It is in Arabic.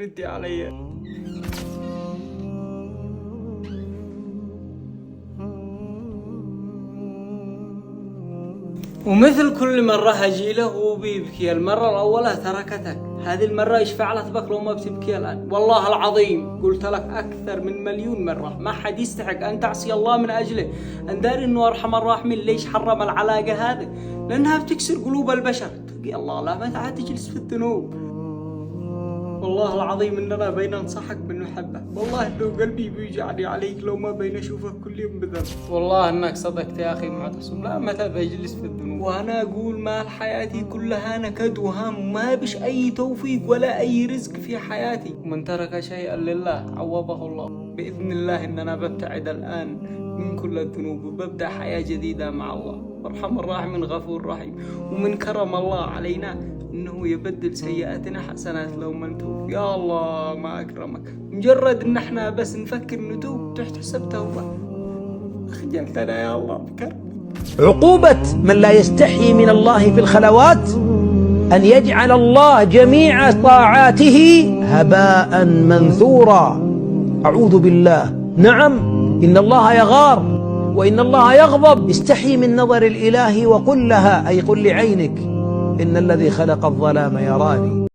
ردي علي. ومثل كل مرة هجي له وهو بيبكي. المرة الأولى تركتك، هذه المرة يشفع لك بك لو ما بتبكي الآن. والله العظيم قلت لك أكثر من 1,000,000 مرة ما حد يستحق أن تعصي الله من أجله. أن داري إنه أرحم الراحمين ليش حرم العلاقة هذه؟ لأنها بتكسر قلوب البشر. تقي الله لا ما تعال تجلس في الذنوب. والله العظيم إننا بين ننصحك بنحبك. والله إنه قلبي بيوجعني عليك لو ما بين أشوفك كل يوم بذنب. والله إنك صدقت يا أخي معتصم، لا متى بجلس في الذنوب. وأنا أقول مال حياتي كلها نكد وهم، وما بش أي توفيق ولا أي رزق في حياتي. ومن ترك شيئا لله عوضه الله. بإذن الله إننا ببتعد الآن من كل الذنوب وببدأ حياة جديدة مع الله. وارحم الراحمين غفور رحيم. ومن كرم الله علينا إنه يبدل سيئاتنا حسنات لو ما نتوب. يا الله ما أكرمك، مجرد إن احنا بس نفكر نتوب تحتسب توبة. خجلتنا يا الله بكرم. عقوبة من لا يستحي من الله في الخلوات أن يجعل الله جميع طاعاته هباء منثورا. أعوذ بالله. نعم إن الله يغار وإن الله يغضب. استحي من نظر الإله وقل لها، أي قل لعينك إن الذي خلق الظلام يراني.